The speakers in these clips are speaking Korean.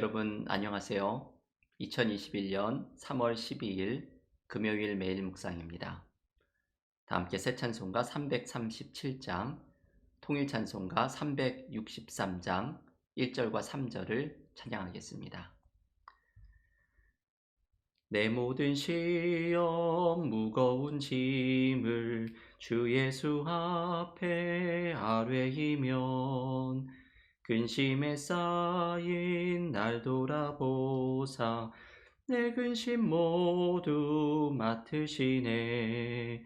여러분 안녕하세요. 2021년 3월 12일 금요일 매일 묵상입니다. 다 함께 새 찬송가 337장, 통일 찬송가 363장 1절과 3절을 찬양하겠습니다. 내 모든 시험 무거운 짐을 주 예수 앞에 아뢰이면 근심에 쌓인 날 돌아보사 내 근심 모두 맡으시네.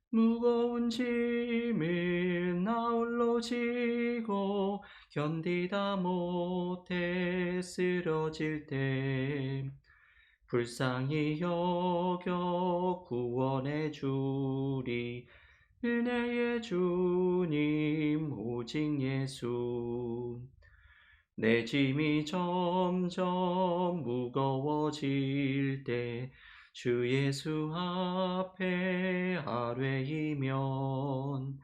무거운 짐을 나 홀로 지고 견디다 못해 쓰러질 때 불쌍히 여겨 구원해 주리 은혜의 주님 오직 예수. 내 짐이 점점 무거워질 때 주 예수 앞에 아뢰이면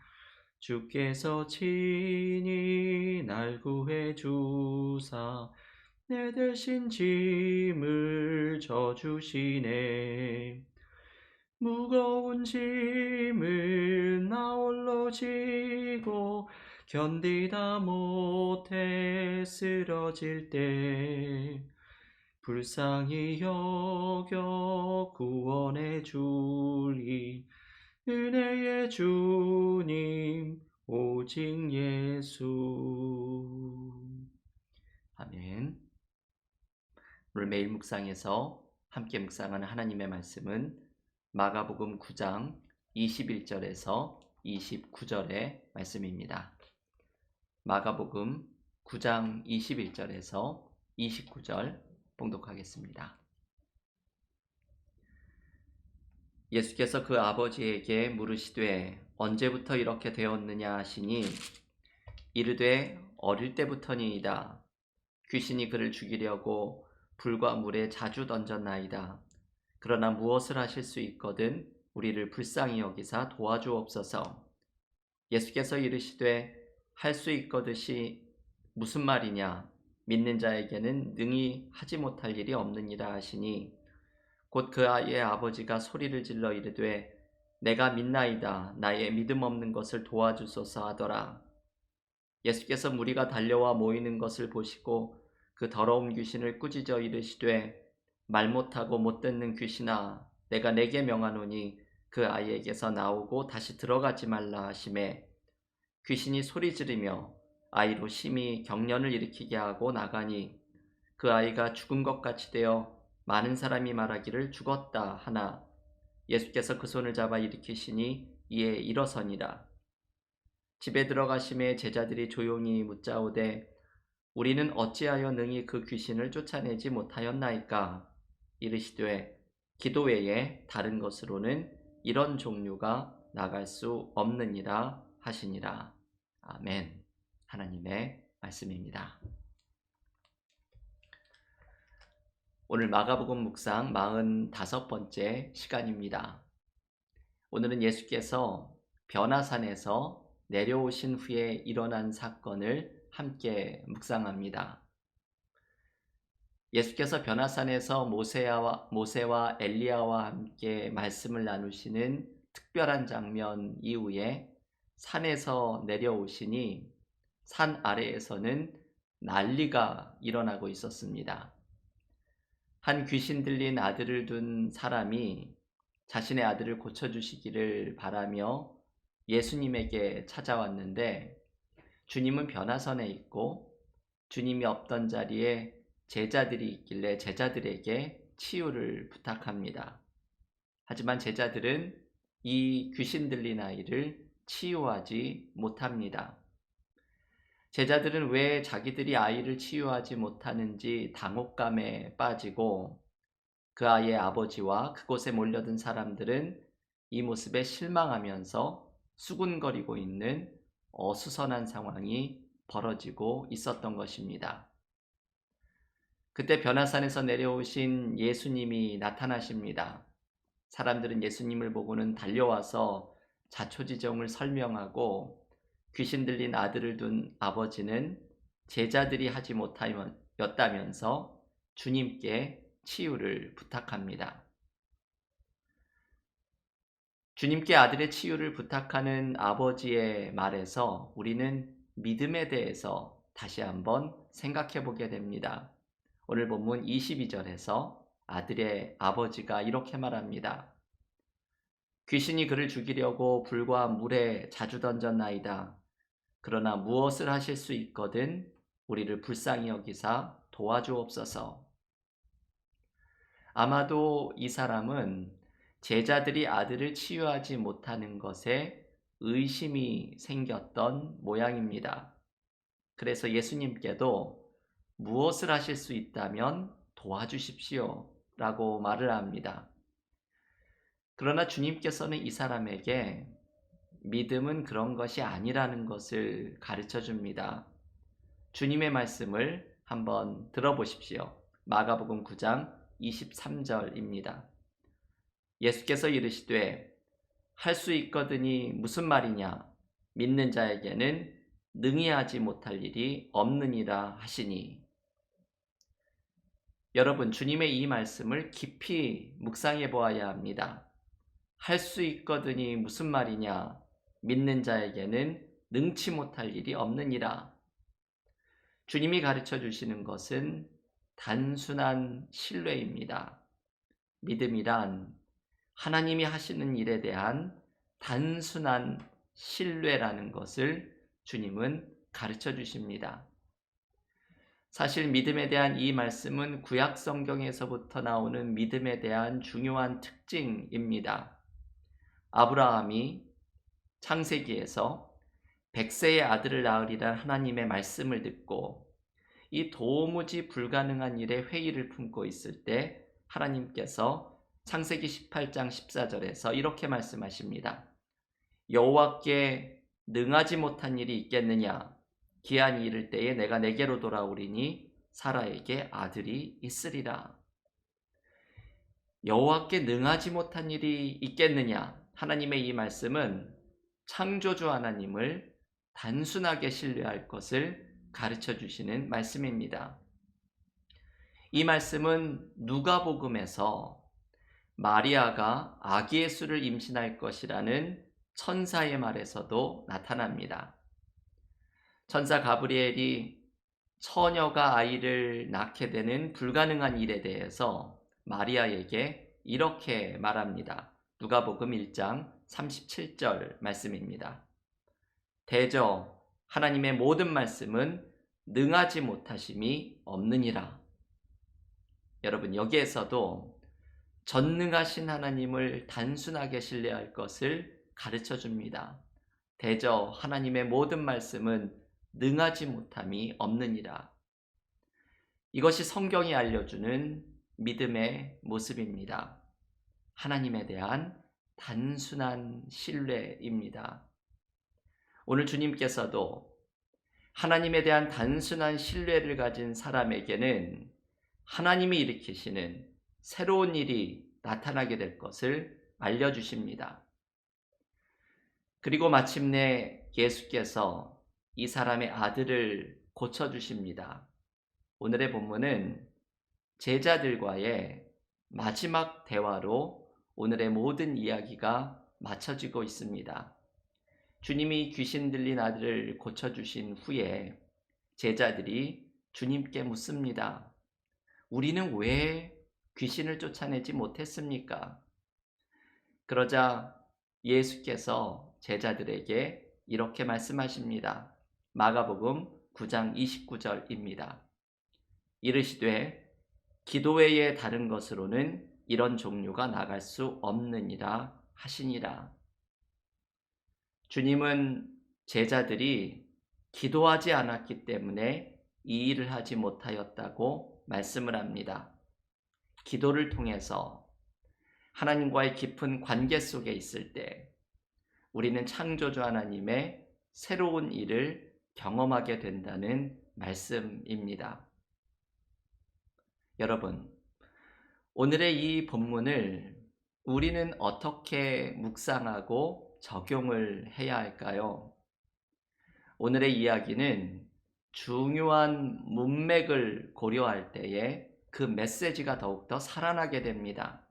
주께서 친히 날 구해 주사 내 대신 짐을 져주시네. 무거운 짐을 나 홀로 지고 견디다 못해 쓰러질 때 불쌍히 여겨 구원해 주리 은혜의 주님 오직 예수. 아멘. 오늘 매일 묵상에서 함께 묵상하는 하나님의 말씀은 마가복음 9장 21절에서 29절의 말씀입니다. 마가복음 9장 21절에서 29절 봉독하겠습니다. 예수께서 그 아버지에게 물으시되 언제부터 이렇게 되었느냐 하시니 이르되 어릴 때부터니이다. 귀신이 그를 죽이려고 불과 물에 자주 던졌나이다. 그러나 무엇을 하실 수 있거든 우리를 불쌍히 여기사 도와주옵소서. 예수께서 이르시되 할 수 있거든이 무슨 말이냐. 믿는 자에게는 능히 하지 못할 일이 없느니라 하시니 곧 그 아이의 아버지가 소리를 질러 이르되 내가 믿나이다. 나의 믿음 없는 것을 도와주소서 하더라. 예수께서 무리가 달려와 모이는 것을 보시고 그 더러운 귀신을 꾸짖어 이르시되 말 못하고 못 듣는 귀신아 내가 내게 명하노니 그 아이에게서 나오고 다시 들어가지 말라 하시매 귀신이 소리 지르며 아이로 심히 경련을 일으키게 하고 나가니 그 아이가 죽은 것 같이 되어 많은 사람이 말하기를 죽었다 하나 예수께서 그 손을 잡아 일으키시니 이에 일어서니라. 집에 들어가심에 제자들이 조용히 묻자오되 우리는 어찌하여 능히 그 귀신을 쫓아내지 못하였나이까. 이르시되 기도 외에 다른 것으로는 이런 종류가 나갈 수 없느니라 하시니라. 아멘. 하나님의 말씀입니다. 오늘 마가복음 묵상 45번째 시간입니다. 오늘은 예수께서 변화산에서 내려오신 후에 일어난 사건을 함께 묵상합니다. 예수께서 변화산에서 모세와 엘리야와 함께 말씀을 나누시는 특별한 장면 이후에 산에서 내려오시니 산 아래에서는 난리가 일어나고 있었습니다. 한 귀신 들린 아들을 둔 사람이 자신의 아들을 고쳐주시기를 바라며 예수님에게 찾아왔는데 주님은 변화산에 있고 주님이 없던 자리에 제자들이 있길래 제자들에게 치유를 부탁합니다. 하지만 제자들은 이 귀신 들린 아이를 치유하지 못합니다. 제자들은 왜 자기들이 아이를 치유하지 못하는지 당혹감에 빠지고 그 아이의 아버지와 그곳에 몰려든 사람들은 이 모습에 실망하면서 수군거리고 있는 어수선한 상황이 벌어지고 있었던 것입니다. 그때 변화산에서 내려오신 예수님이 나타나십니다. 사람들은 예수님을 보고는 달려와서 자초지종을 설명하고 귀신 들린 아들을 둔 아버지는 제자들이 하지 아들이었다면서 주님께 치유를 부탁합니다. 주님께 아들의 치유를 부탁하는 아버지의 말에서 우리는 믿음에 대해서 다시 한번 생각해 보게 됩니다. 오늘 본문 22절에서 아들의 아버지가 이렇게 말합니다. 귀신이 그를 죽이려고 불과 물에 자주 던졌나이다. 그러나 무엇을 하실 수 있거든 우리를 불쌍히 여기사 도와주옵소서. 아마도 이 사람은 제자들이 아들을 치유하지 못하는 것에 의심이 생겼던 모양입니다. 그래서 예수님께도 무엇을 하실 수 있다면 도와주십시오 라고 말을 합니다. 그러나 주님께서는 이 사람에게 믿음은 그런 것이 아니라는 것을 가르쳐 줍니다. 주님의 말씀을 한번 들어보십시오. 마가복음 9장 23절입니다. 예수께서 이르시되 할 수 있거든이 무슨 말이냐? 믿는 자에게는 능히 하지 못할 일이 없느니라 하시니. 여러분, 주님의 이 말씀을 깊이 묵상해 보아야 합니다. 할 수 있거든이 무슨 말이냐? 믿는 자에게는 능치 못할 일이 없느니라. 주님이 가르쳐 주시는 것은 단순한 신뢰입니다. 믿음이란 하나님이 하시는 일에 대한 단순한 신뢰라는 것을 주님은 가르쳐 주십니다. 사실 믿음에 대한 이 말씀은 구약 성경에서부터 나오는 믿음에 대한 중요한 특징입니다. 아브라함이 창세기에서 100세의 아들을 낳으리란 하나님의 말씀을 듣고 이 도무지 불가능한 일에 회의를 품고 있을 때 하나님께서 창세기 18장 14절에서 이렇게 말씀하십니다. 여호와께 능하지 못한 일이 있겠느냐? 기한이 이를 때에 내가 내게로 돌아오리니 사라에게 아들이 있으리라. 여호와께 능하지 못한 일이 있겠느냐? 하나님의 이 말씀은 창조주 하나님을 단순하게 신뢰할 것을 가르쳐 주시는 말씀입니다. 이 말씀은 누가복음에서 마리아가 아기 예수를 임신할 것이라는 천사의 말에서도 나타납니다. 천사 가브리엘이 처녀가 아이를 낳게 되는 불가능한 일에 대해서 마리아에게 이렇게 말합니다. 누가복음 1장 37절 말씀입니다. 대저 하나님의 모든 말씀은 능하지 못하심이 없느니라. 여러분, 여기에서도 전능하신 하나님을 단순하게 신뢰할 것을 가르쳐 줍니다. 대저 하나님의 모든 말씀은 능하지 못함이 없느니라. 이것이 성경이 알려주는 믿음의 모습입니다. 하나님에 대한 단순한 신뢰입니다. 오늘 주님께서도 하나님에 대한 단순한 신뢰를 가진 사람에게는 하나님이 일으키시는 새로운 일이 나타나게 될 것을 알려주십니다. 그리고 마침내 예수께서 이 사람의 아들을 고쳐주십니다. 오늘의 본문은 제자들과의 마지막 대화로 오늘의 모든 이야기가 마쳐지고 있습니다. 주님이 귀신 들린 아들을 고쳐주신 후에 제자들이 주님께 묻습니다. 우리는 왜 귀신을 쫓아내지 못했습니까? 그러자 예수께서 제자들에게 이렇게 말씀하십니다. 마가복음 9장 29절입니다. 이르시되 기도 외에 다른 것으로는 이런 종류가 나갈 수 없느니라 하시니라. 주님은 제자들이 기도하지 않았기 때문에 이 일을 하지 못하였다고 말씀을 합니다. 기도를 통해서 하나님과의 깊은 관계 속에 있을 때 우리는 창조주 하나님의 새로운 일을 경험하게 된다는 말씀입니다. 여러분, 오늘의 이 본문을 우리는 어떻게 묵상하고 적용을 해야 할까요? 오늘의 이야기는 중요한 문맥을 고려할 때에 그 메시지가 더욱더 살아나게 됩니다.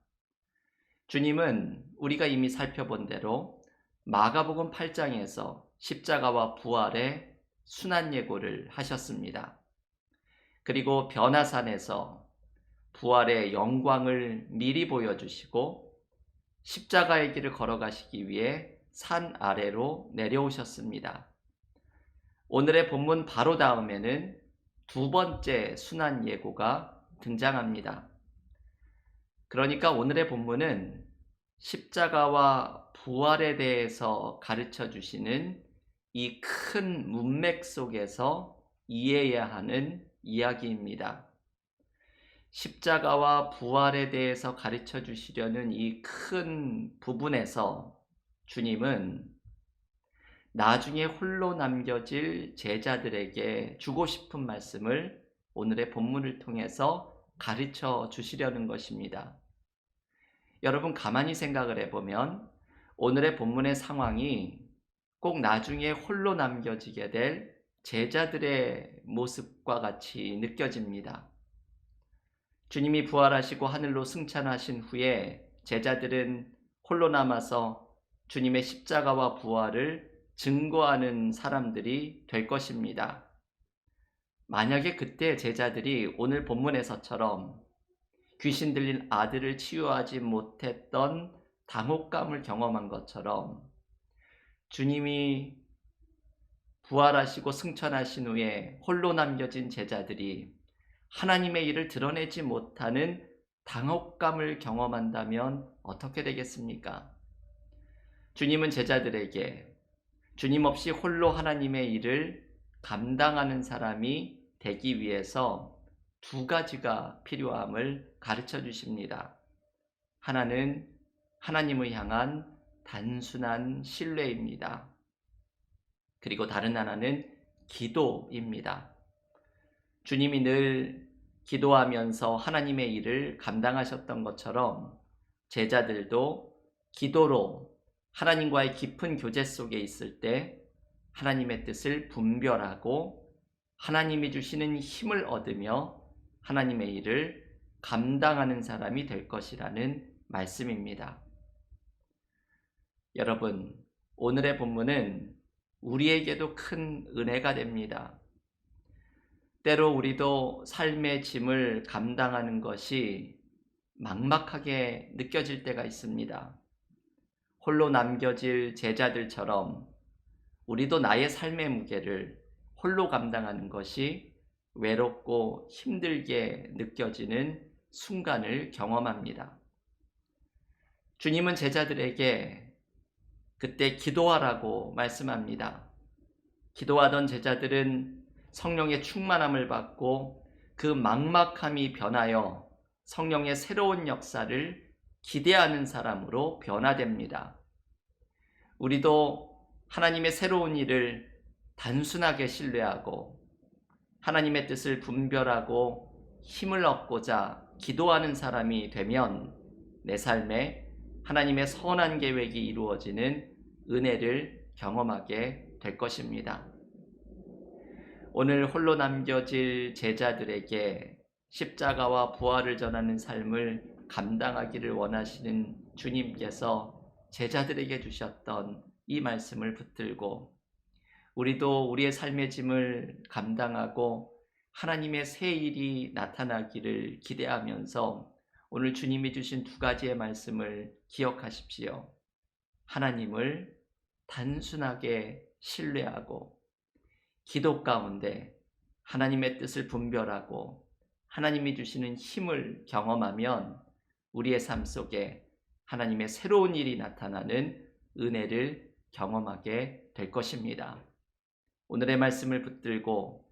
주님은 우리가 이미 살펴본 대로 마가복음 8장에서 십자가와 부활의 순환 예고를 하셨습니다. 그리고 변화산에서 부활의 영광을 미리 보여주시고 십자가의 길을 걸어가시기 위해 산 아래로 내려오셨습니다. 오늘의 본문 바로 다음에는 두 번째 순환 예고가 등장합니다. 그러니까 오늘의 본문은 십자가와 부활에 대해서 가르쳐 주시는 이 큰 문맥 속에서 이해해야 하는 이야기입니다. 십자가와 부활에 대해서 가르쳐 주시려는 이 큰 부분에서 주님은 나중에 홀로 남겨질 제자들에게 주고 싶은 말씀을 오늘의 본문을 통해서 가르쳐 주시려는 것입니다. 여러분 가만히 생각을 해보면 오늘의 본문의 상황이 꼭 나중에 홀로 남겨지게 될 제자들의 모습과 같이 느껴집니다. 주님이 부활하시고 하늘로 승천하신 후에 제자들은 홀로 남아서 주님의 십자가와 부활을 증거하는 사람들이 될 것입니다. 만약에 그때 제자들이 오늘 본문에서처럼 귀신 들린 아들을 치유하지 못했던 당혹감을 경험한 것처럼 주님이 부활하시고 승천하신 후에 홀로 남겨진 제자들이 하나님의 일을 드러내지 못하는 당혹감을 경험한다면 어떻게 되겠습니까? 주님은 제자들에게 주님 없이 홀로 하나님의 일을 감당하는 사람이 되기 위해서 두 가지가 필요함을 가르쳐 주십니다. 하나는 하나님을 향한 단순한 신뢰입니다. 그리고 다른 하나는 기도입니다. 주님이 늘 기도하면서 하나님의 일을 감당하셨던 것처럼 제자들도 기도로 하나님과의 깊은 교제 속에 있을 때 하나님의 뜻을 분별하고 하나님이 주시는 힘을 얻으며 하나님의 일을 감당하는 사람이 될 것이라는 말씀입니다. 여러분, 오늘의 본문은 우리에게도 큰 은혜가 됩니다. 때로 우리도 삶의 짐을 감당하는 것이 막막하게 느껴질 때가 있습니다. 홀로 남겨질 제자들처럼 우리도 나의 삶의 무게를 홀로 감당하는 것이 외롭고 힘들게 느껴지는 순간을 경험합니다. 주님은 제자들에게 그때 기도하라고 말씀합니다. 기도하던 제자들은 성령의 충만함을 받고 그 막막함이 변하여 성령의 새로운 역사를 기대하는 사람으로 변화됩니다. 우리도 하나님의 새로운 일을 단순하게 신뢰하고 하나님의 뜻을 분별하고 힘을 얻고자 기도하는 사람이 되면 내 삶에 하나님의 선한 계획이 이루어지는 은혜를 경험하게 될 것입니다. 오늘 홀로 남겨질 제자들에게 십자가와 부활을 전하는 삶을 감당하기를 원하시는 주님께서 제자들에게 주셨던 이 말씀을 붙들고 우리도 우리의 삶의 짐을 감당하고 하나님의 새 일이 나타나기를 기대하면서 오늘 주님이 주신 두 가지의 말씀을 기억하십시오. 하나님을 단순하게 신뢰하고 기도 가운데 하나님의 뜻을 분별하고 하나님이 주시는 힘을 경험하면 우리의 삶 속에 하나님의 새로운 일이 나타나는 은혜를 경험하게 될 것입니다. 오늘의 말씀을 붙들고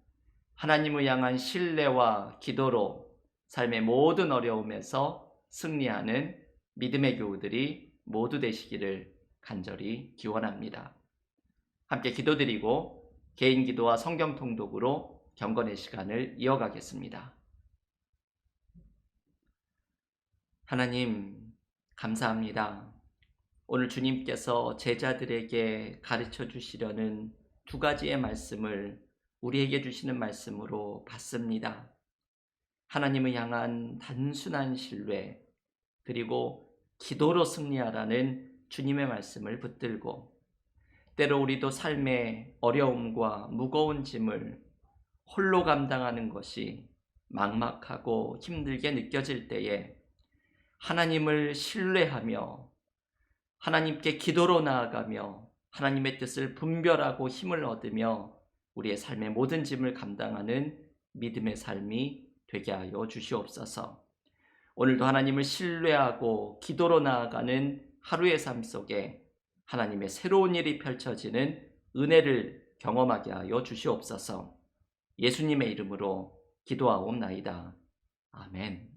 하나님을 향한 신뢰와 기도로 삶의 모든 어려움에서 승리하는 믿음의 교우들이 모두 되시기를 간절히 기원합니다. 함께 기도드리고 개인 기도와 성경 통독으로 경건의 시간을 이어가겠습니다. 하나님, 감사합니다. 오늘 주님께서 제자들에게 가르쳐 주시려는 두 가지의 말씀을 우리에게 주시는 말씀으로 받습니다. 하나님을 향한 단순한 신뢰, 그리고 기도로 승리하라는 주님의 말씀을 붙들고, 때로 우리도 삶의 어려움과 무거운 짐을 홀로 감당하는 것이 막막하고 힘들게 느껴질 때에 하나님을 신뢰하며 하나님께 기도로 나아가며 하나님의 뜻을 분별하고 힘을 얻으며 우리의 삶의 모든 짐을 감당하는 믿음의 삶이 되게 하여 주시옵소서. 오늘도 하나님을 신뢰하고 기도로 나아가는 하루의 삶 속에 하나님의 새로운 일이 펼쳐지는 은혜를 경험하게 하여 주시옵소서. 예수님의 이름으로 기도하옵나이다. 아멘.